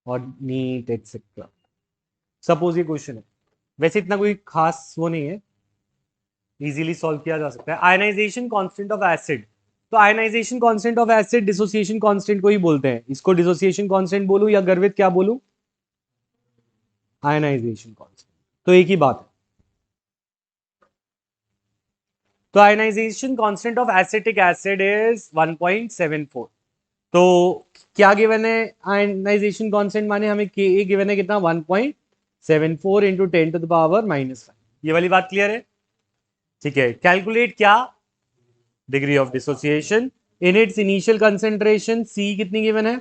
और NEET etcetera. Suppose ये question है, वैसे इतना कोई खास वो नहीं है, इजीली सॉल्व किया जा सकता है। आयनाइजेशन कांस्टेंट ऑफ एसिड, तो ionization constant of acid dissociation constant को ही बोलते हैं। इसको डिसोसिएशन कांस्टेंट बोलूं या गर्वित क्या बोलूं? Ionization constant. तो एक ही बात है। तो ionization constant of acetic acid is 1.74। तो क्या गिवन है? आयनाइजेशन कांस्टेंट माने हमें के गिवन है कितना? 1.74 इंटू 10⁻⁻5। ये वाली बात क्लियर है? ठीक है। कैलकुलेट क्या? Degree of dissociation in its initial concentration. C कितनी गिवन है?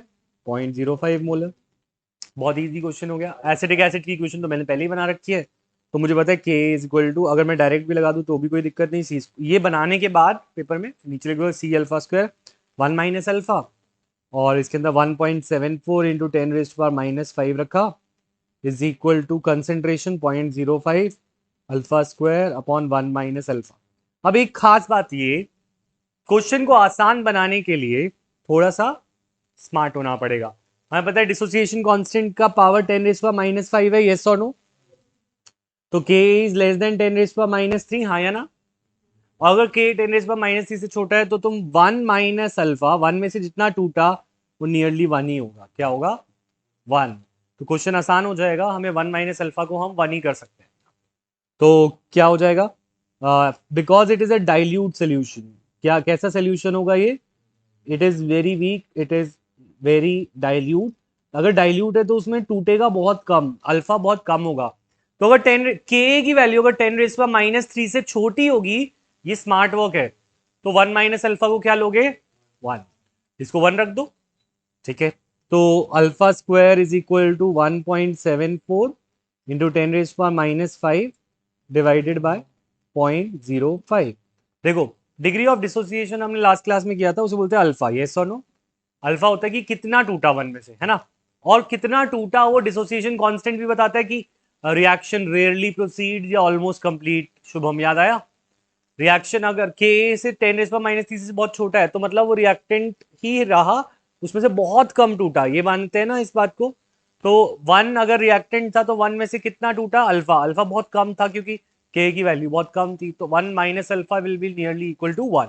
0.05 मोलर। बहुत इजी क्वेश्चन हो गया। एसिटिक एसिड की इक्वेशन तो मैंने पहले ही बना रखी है, तो मुझे पता है K इज इक्वल टू, अगर मैं डायरेक्ट भी लगा दूं तो भी कोई दिक्कत नहीं। सी ये बनाने के बाद पेपर में नीचे लिखो C alpha square 1 minus alpha, और इसके अंदर 1.74 इंटू 10⁻⁻5 रखा is equal to concentration 0.05 alpha square upon 1 minus alpha. अब एक खास बात, ये क्वेश्चन को आसान बनाने के लिए थोड़ा सा स्मार्ट होना पड़ेगा। हमें पता है डिसोसिएशन कांस्टेंट का पावर 10⁻⁵ है, यस और नो? तो k इज लेस देन 10⁻⁻3, हाँ या ना? और अगर k 10⁻⁻3 से छोटा है तो तुम 1 माइनस अल्फा, 1 में से जितना टूटा वो नियरली 1 ही होगा। क्या होगा? 1। तो क्वेश्चन आसान हो जाएगा, हमें 1 माइनस अल्फा को हम 1 ही कर सकते हैं। तो क्या हो जाएगा? Because it is a dilute solution. क्या कैसा सोल्यूशन होगा ये? It is very weak, it is very dilute. अगर डाइल्यूट है तो उसमें टूटेगा बहुत कम, अल्फा बहुत कम होगा। तो अगर 10 के की वैल्यू अगर 10⁻³ से छोटी होगी, ये स्मार्ट वर्क है, तो 1 माइनस अल्फा को क्या लोगे? 1। इसको 1 रख दो, ठीक है। तो alpha square is equal to 1.74 into 10⁻⁵ divided by 0.05। देखो, डिग्री ऑफ डिसोसिएशन हमने लास्ट क्लास में किया था, उसे बोलते हैं अल्फा। यस और नो? अल्फा होता है कि कितना टूटा 1 में से, है ना? और कितना टूटा वो डिसोसिएशन कांस्टेंट भी बताता है कि रिएक्शन रेयरली प्रोसीड या ऑलमोस्ट कंप्लीट। शुभम, याद आया? रिएक्शन अगर के से 10⁻³ से बहुत छोटा है तो मतलब वो रिएक्टेंट ही रहा, उसमें से बहुत कम टूटा, ये मानते हैं ना इस बात को? तो 1 अगर रिएक्टेंट था तो 1 में से कितना टूटा? अल्फा। अल्फा बहुत कम था क्योंकि के की वैल्यू बहुत कम थी, तो 1 minus alpha will be nearly equal to 1।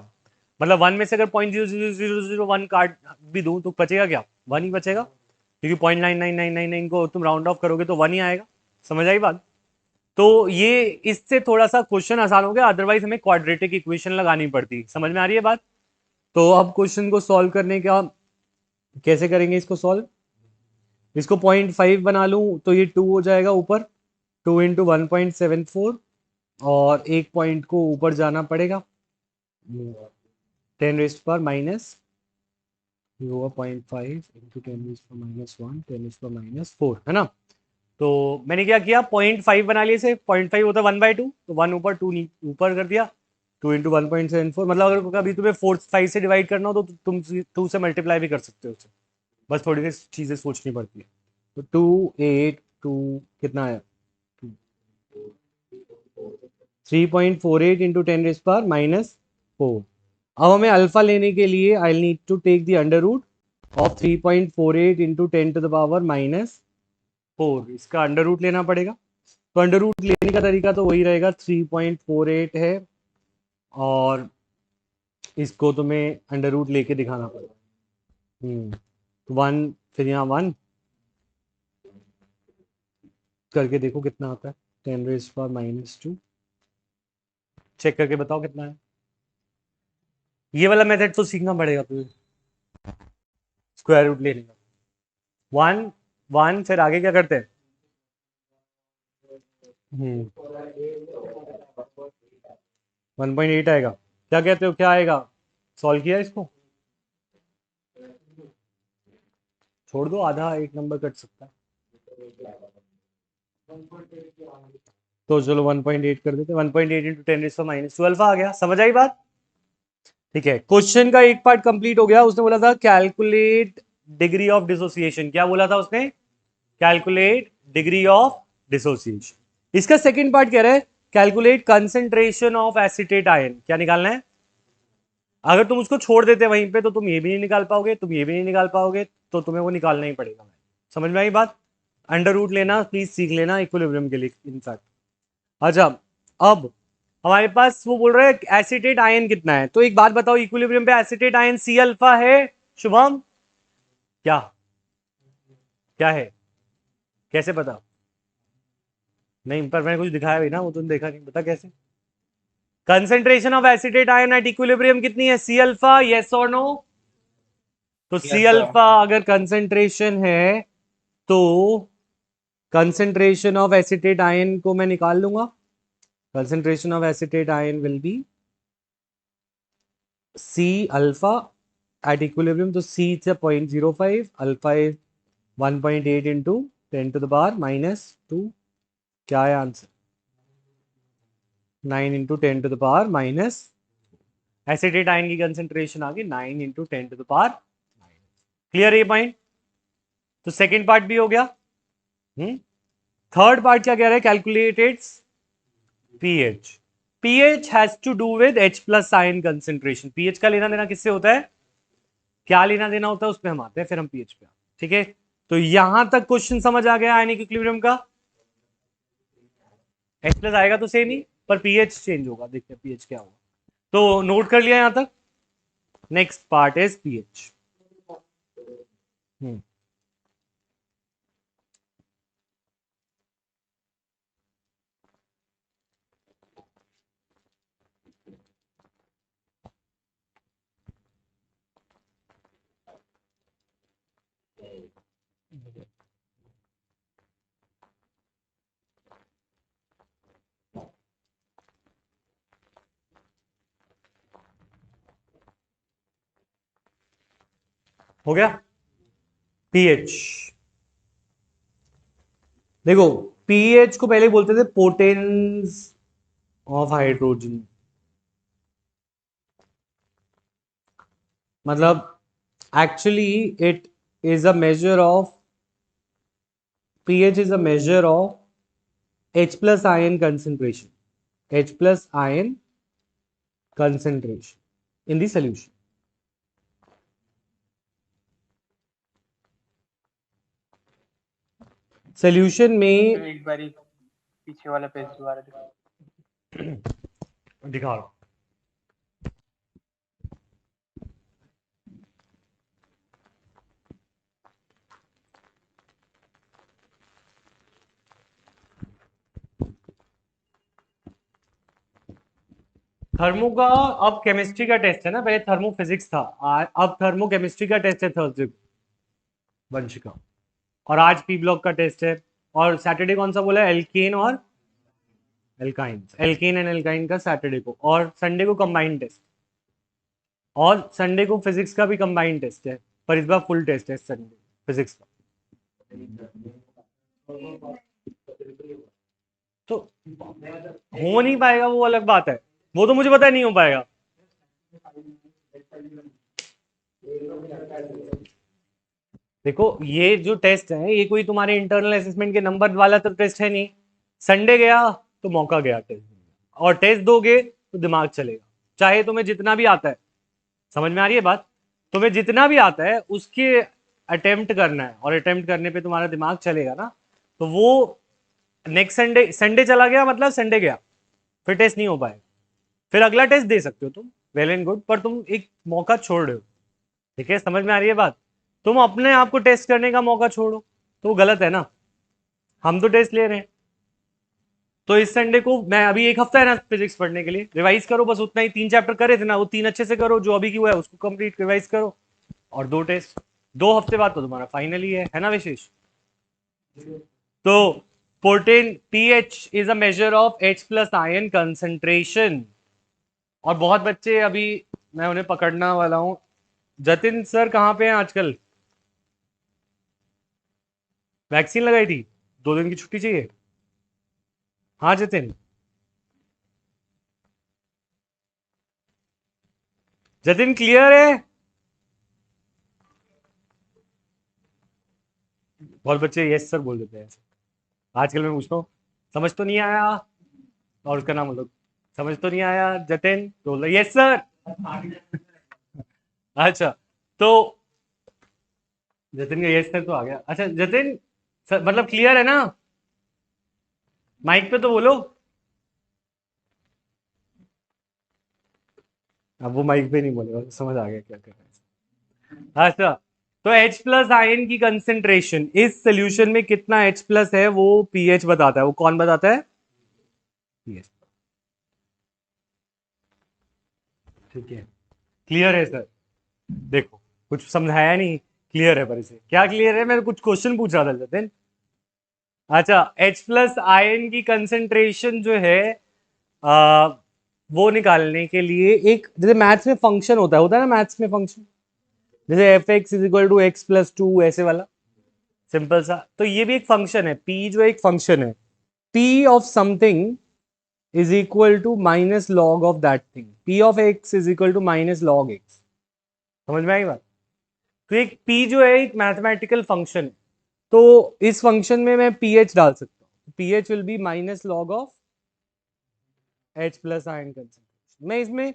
मतलब 1 में से अगर 0.00001 काट भी दूं तो बचेगा क्या? 1 ही बचेगा, क्योंकि 0.99999 को तुम राउंड ऑफ करोगे तो 1 ही आएगा। समझ आई बात? तो ये इससे थोड़ा सा क्वेश्चन आसान हो गया, अदरवाइज हमें क्वाड्रेटिक इक्वेशन लगानी पड़ती। समझ में आ रही है बात? तो अब क्वेश्चन को सॉल्व करने का कैसे करेंगे? इसको सॉल्व, इसको 0.5 बना लूं तो ये 2 हो जाएगा ऊपर, 2 इंटू 1.74, और एक पॉइंट को ऊपर जाना पड़ेगा, 10⁻⁻, 0.5 इंटू 10⁻⁻1 10⁻⁻4, है ना? तो मैंने क्या किया, 0.5 बना लिया। से 0.5 होता है 1/2, तो 1 ऊपर 2 ऊपर कर दिया, 2 इंटू 1.74। मतलब अगर कभी तुम्हें 4 5 से डिवाइड करना हो तो तुम 2 से मल्टीप्लाई भी कर सकते हो उसे, बस थोड़ी सी चीजें सोचनी पड़ती है। तो 2 8 2 कितना है? 3.48 इंटू 10⁻⁻4। अब हमें अल्फा लेने के लिए I need to take the under root of 3.48 into 10⁻⁻4। इसका अंडर रूट लेना पड़ेगा। तो अंडर रूट लेने का तरीका तो वही रहेगा, 3.48 है और इसको तुम्हें अंडर रूट लेके दिखाना पड़ेगा। 1, फिर यहाँ 1 करके देखो कितना आता है, 10⁻⁻2। चेक करके बताओ कितना है। ये वाला मेथड तो सीखना पड़ेगा तुम्हें, स्क्वायर रूट लेने का। 1 1 फिर आगे क्या करते हैं? 1.8 आएगा। क्या कहते हो, क्या आएगा? सॉल्व किया इसको? छोड़ दो, आधा एक नंबर कट सकता है। तो चलो 1.8 कर देते, 1.8 इंटू 10⁻⁻12 आ गया। समझ आई बात? ठीक है, क्वेश्चन का एक पार्ट कंप्लीट हो गया। उसने बोला था कैलकुलेट डिग्री ऑफ डिसोसिएशन। क्या बोला था उसने? Calculate degree of dissociation. इसका सेकंड पार्ट कह रहा है calculate concentration of acetate ion. क्या निकालना है? अगर तुम उसको छोड़ देते वहीं पे तो तुम ये भी नहीं निकाल पाओगे, तुम ये भी नहीं निकाल पाओगे, तो तुम्हें वो निकालना ही पड़ेगा। समझ में आई बात? अंडर रूट लेना प्लीज सीख लेना इक्विलिब्रियम के लिए इनफैक्ट। अच्छा, अब हमारे पास वो बोल रहे हैं एसिटेट आयन कितना है, तो एक बात बताओ, इक्विलिब्रियम पे एसिटेट आयन सी अल्फा है शुभम? क्या क्या है, कैसे पता? नहीं पर मैंने कुछ दिखाया भी ना, वो तुमने देखा नहीं, बता कैसे? Concentration of acetate ion at equilibrium कितनी है, सी अल्फा, यस और नो? तो सी अल्फा अगर कंसेंट्रेशन है तो कंसेंट्रेशन ऑफ एसिटेट आयन को मैं निकाल लूंगा। Concentration of acetate ion will be C alpha at equilibrium, तो C is 0.05, alpha is 1.8 into 10 to the power -2। क्या है answer? 9 into 10 to the power minus, acetate ion की कंसेंट्रेशन आ गई 9 into 10 to the power. Clear ये point? तो second part भी हो गया। थर्ड पार्ट क्या कह रहा है, calculated pH. PH has to do with H plus ion concentration. PH का लेना देना किससे होता है, क्या लेना देना होता है, उसमें हम आते हैं, फिर हम पीएच पे। ठीक है, तो यहां तक क्वेश्चन समझ आ गया आयनिक इक्विलिब्रियम का। H प्लस आएगा तो सेम ही, पर पीएच चेंज होगा, देखते हैं पीएच क्या होगा। तो नोट कर लिया यहां तक। Next part is pH. हो गया पीएच। देखो, पीएच को पहले बोलते थे पोटेंस ऑफ हाइड्रोजन, मतलब actually it is a measure of, pH is a measure of H plus ion concentration, H plus ion concentration in the solution. Solution में एक बारी पीछे वाला पेज दोबारा दिखा रहा हूं। थर्मो का अब केमिस्ट्री का टेस्ट है ना, पहले थर्मो फिजिक्स था, अब थर्मो केमिस्ट्री का टेस्ट है थर्सडे वंशिका, और आज पी ब्लॉक का टेस्ट है। और सैटरडे कौन सा बोला है, एल्केन और एल्काइन, एल्केन एंड एल्काइन का सैटरडे को, और संडे को कंबाइंड टेस्ट, और संडे को फिजिक्स का भी कंबाइंड टेस्ट है, पर इस बार फुल टेस्ट है संडे फिजिक्स का। तो हो नहीं पाएगा वो अलग बात है, वो तो मुझे पता है नहीं हो पाएगा। देखो ये जो टेस्ट है ये कोई तुम्हारे इंटरनल असेसमेंट के नंबर वाला तो टेस्ट है नहीं। संडे गया तो मौका गया टेस्ट, और टेस्ट दोगे तो दिमाग चलेगा, चाहे तुम्हें जितना भी आता है। समझ में आ रही है बात? तुम्हें जितना भी आता है उसके अटेम्प्ट करना है, और अटेम्प्ट करने पे तुम्हारा दिमाग चलेगा ना, तो वो नेक्स्ट संडे, संडे चला गया मतलब संडे गया, फिर टेस्ट नहीं हो पाएगा। फिर अगला टेस्ट दे सकते हो तुम, वेल एंड गुड, पर तुम एक मौका छोड़ रहे हो। ठीक है, समझ में आ रही है बात? तुम अपने आप को टेस्ट करने का मौका छोड़ो तो वो गलत है ना, हम तो टेस्ट ले रहे हैं। तो इस संडे को मैं, अभी एक हफ्ता है ना फिजिक्स पढ़ने के लिए, रिवाइज करो बस उतना ही, 3 चैप्टर करे थे ना, वो 3 अच्छे से करो, जो अभी की हुआ है उसको कंप्लीट रिवाइज करो, और 2 टेस्ट, 2 हफ्ते बाद तो तुम्हारा फाइनल ही है ना विशेष? तो पोटेन pH is a measure of H plus ion concentration. और बहुत बच्चे अभी, मैं उन्हें पकड़ना वाला हूं। जतिन सर कहां पे हैं आजकल? वैक्सीन लगाई थी, 2 दिन की छुट्टी चाहिए। हाँ जतिन, जतिन क्लियर है? बहुत बच्चे यस सर बोल देते हैं ऐसे। आजकल मैं पूछता हूँ समझ तो नहीं आया, और उसका नाम बोलो, समझ तो नहीं आया जतिन, तो बोला यस सर। अच्छा, तो जतिन का यस सर तो आ गया। अच्छा जतिन सर, मतलब क्लियर है ना? माइक पे तो बोलो। अब वो माइक पे नहीं बोलेगा, समझ आ गया क्या कर रहा है। अच्छा, तो H प्लस आयन की कंसेंट्रेशन इस सोल्यूशन में कितना H प्लस है वो पीएच बताता है। वो कौन बताता है? पीएच। ठीक है, क्लियर है सर? देखो कुछ समझाया नहीं, क्लियर है? पर इसे क्या क्लियर है? मैं कुछ क्वेश्चन पूछ रहा था जतिन। अच्छा, H प्लस आयन की कंसेंट्रेशन जो है आ, वो निकालने के लिए एक, जैसे मैथ्स में फंक्शन होता है ना मैथ्स में फंक्शन, जैसे F X is equal to X plus two, ऐसे वाला सिंपल सा। तो ये भी एक फंक्शन है, पी जो एक फंक्शन है। P of something is equal to minus log of that thing. P of X is equal to minus log X. समझ में आई बात? तो एक पी जो है एक मैथमेटिकल फंक्शन है। तो इस फंक्शन में मैं पी एच डाल सकता हूँ। P H will be minus log of H plus ion concentration. मैं इसमें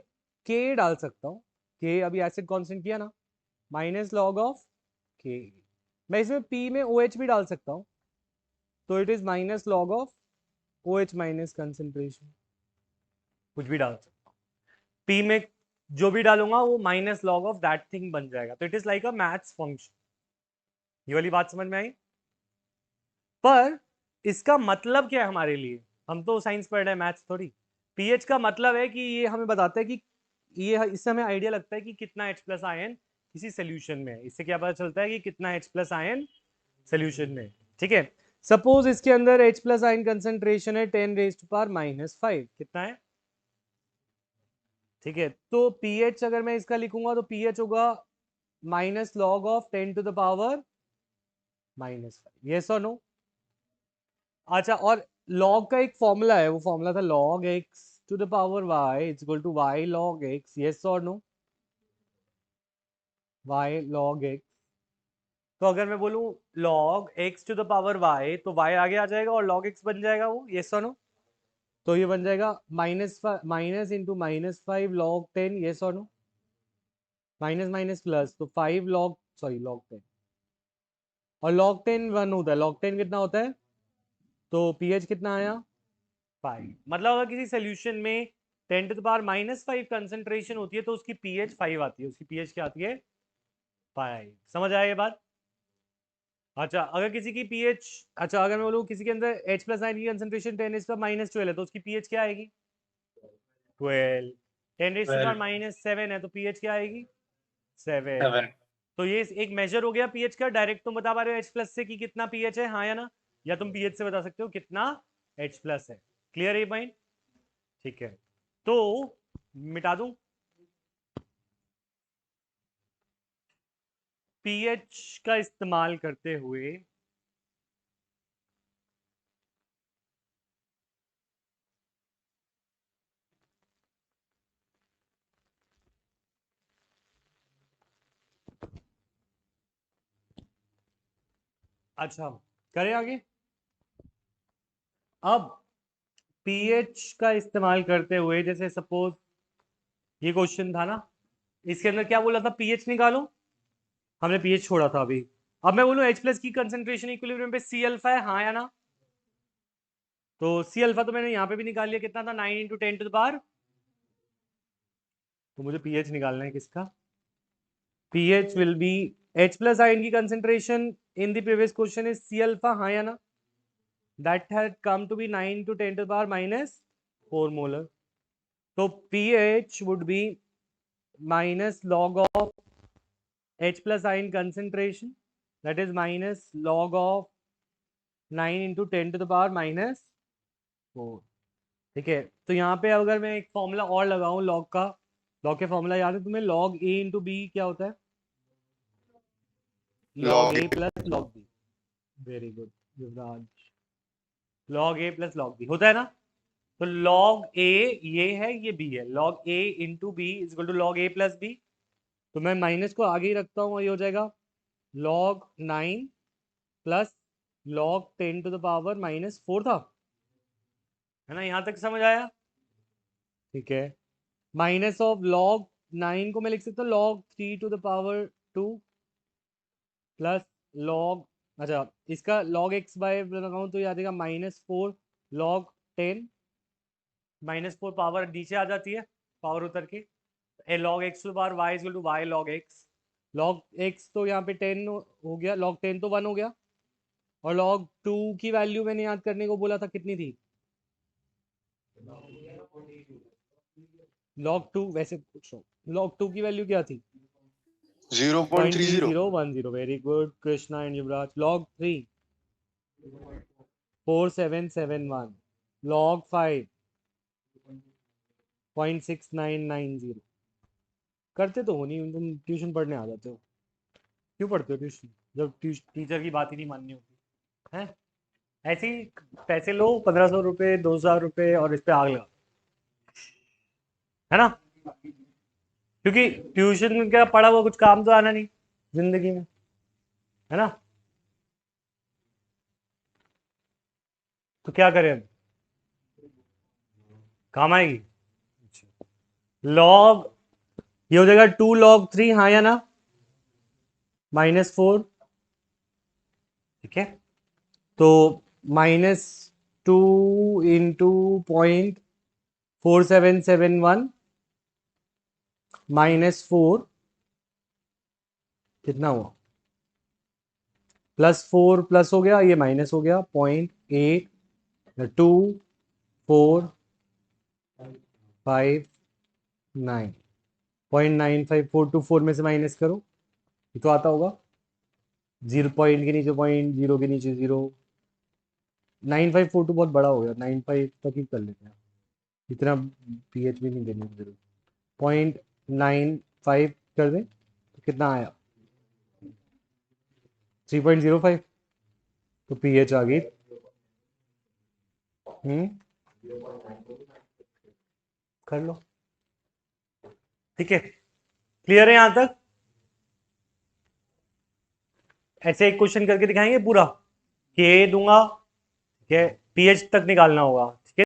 के डाल सकता हूँ। के अभी एसिड कांस्टेंट किया ना, माइनस लॉग ऑफ के। मैं इसमें पी में ओ OH भी डाल सकता हूँ, तो it is minus log of O OH minus concentration. कुछ भी डाल सकता हूँ पी में, जो भी डालूंगा वो minus log of that thing बन जाएगा। तो it is like a maths function. ये वाली बात समझ में आई? पर इसका मतलब क्या है हमारे लिए? हम तो साइंस पढ़ रहे हैं, मैथ्स थोड़ी। पीएच का मतलब है कि ये हमें बताता है कि ये, इससे हमें आइडिया लगता है कि कितना H प्लस आयन किसी सोल्यूशन में है। इससे क्या पता चलता है कि कितना H प्लस आयन सोल्यूशन में। ठीक है, सपोज इसके अंदर H प्लस आयन कंसेंट्रेशन है 10 रेज टू पावर -5। कितना है? ठीक है, तो पीएच अगर मैं इसका लिखूंगा तो पीएच होगा minus log of 10 to the power -5। Yes और नो? अच्छा, और लॉग का एक फॉर्मूला है, वो फॉर्मूला था log X to the power Y is equal to Y log X. Yes और नो? Y log X. तो अगर मैं बोलूं log X to the power Y, तो वाई आगे आ जाएगा और लॉग एक्स बन जाएगा वो। यस और नो? तो ये बन जाएगा माइनस इंटू -5 लॉग 10। यस और नो? माइनस माइनस प्लस, तो 5 लॉग, सॉरी लॉग 10, और लॉग 10 1 होता है। लॉग 10 कितना होता है? तो पीएच कितना आया? 5। मतलब अगर किसी सोल्यूशन में 10 टू द पावर -5 कंसेंट्रेशन होती है तो उसकी पीएच 5 आती है। उसकी पीएच क्या आती है? 5। समझ आया ये बात? अच्छा, अगर किसी की पीएच, अच्छा अगर मैं बोलूँ किसी के अंदर H प्लस आयन की कंसेंट्रेशन 10 इज -12 है, तो उसकी पीएच क्या आएगी? 12। 10 इज 12 -7 है, तो पीएच क्या आएगी? 7। 7 तो ये एक मेजर हो गया पीएच का। डायरेक्ट तुम बता पा रहे हो H प्लस से कि कितना पीएच है, हाँ या ना? या तुम पीएच से बता सकते हो कितना H प्लस है। क्लियर है ये पॉइंट? ठीक है, तो मिटा दूं पीएच का इस्तेमाल करते हुए। अच्छा, करें आगे। अब पीएच का इस्तेमाल करते हुए, जैसे सपोज ये क्वेश्चन था ना, इसके अंदर क्या बोला था? पीएच निकालो। हमने पीएच छोड़ा था अभी। अब मैं बोलूं H प्लस की कंसेंट्रेशन इक्विलिब्रियम पे सी अल्फा है, हाँ या ना? तो सी अल्फा तो मैंने यहां पे भी निकाल लिया, कितना था? 9 इंटू 10 टू द पावर। तो मुझे पीएच निकालना है किसका? PH will be H plus ion की concentration in the previous question is C alpha, हाँ या ना? That had come to be 9 to 10 to the power -4 molar. So pH would be minus log of H plus ion concentration, that is minus log of 9 into 10 to the power -4. ठीक है, तो यहाँ पे अगर मैं एक फॉर्मूला और लगाऊं लॉग का, लॉग के फॉर्मूला याद है तुम्हें? लॉग ए इंटू बी क्या होता है? Log log A plus log B. Very good Yuvraj. Log A plus log B होता है ना? तो लॉग ए ये है, ये बी है। Log A into B is equal to log A plus B. तो मैं माइनस को आगे ही रखता हूँ और ये हो जाएगा log 9 plus log 10 to the power -4 था, है ना? यहां तक समझ आया? ठीक है, माइनस ऑफ लॉग 9 को मैं लिख सकता हूँ log 3 to the power 2। Plus log, अच्छा इसका लॉग एक्स बाय लगाऊं तो ये आ जाएगा -4 लॉग 10, -4 पावर नीचे आ जाती है, पावर उतर के A log X to power Y equal to Y log X तो यहाँ पे 10 हो गया, लॉग 10 तो 1 हो गया, और लॉग 2 की वैल्यू मैंने याद करने को बोला था कितनी थी, लॉग 2 वैसे पूछ रहा हूँ, लॉग 2 की वैल्यू क्या थी, 0.30 0.3010, very good Krishna and Yuvraj. Log 3 4771, log 5 0.6990। करते तो हो नहीं, तुम ट्यूशन पढ़ने आ जाते हो, क्यों पढ़ते हो ट्यूशन जब टीचर की बात ही नहीं माननी होती है। ऐसे ही पैसे लो, 1500 रुपये 2000 रुपये, और इस पे आग लगा, है ना, क्योंकि ट्यूशन का पढ़ा हुआ कुछ काम तो आना नहीं जिंदगी में, है ना। तो क्या करें अब, काम आएगी। लॉग ये हो जाएगा 2 log 3, हाँ या ना, -4, ठीक है। तो -2 इंटू 0.4771 -4 कितना हुआ, +4 प्लस हो गया, ये माइनस हो गया, 0.8259, 0.9544 में से माइनस करो, ये तो आता होगा, 0 पॉइंट के नीचे पॉइंट, 0 के नीचे 0, 9542 बहुत बड़ा हो गया, 95 तक ही कर लेते हैं, इतना पीएच भी नहीं देने की जरूरत, 0.95 कर दें तो कितना आया, 3.05, तो पीएच आ गई। कर लो, ठीक है, क्लियर है यहां तक। ऐसे एक क्वेश्चन करके दिखाएंगे पूरा, के दूंगा, ठीक है, पीएच तक निकालना होगा,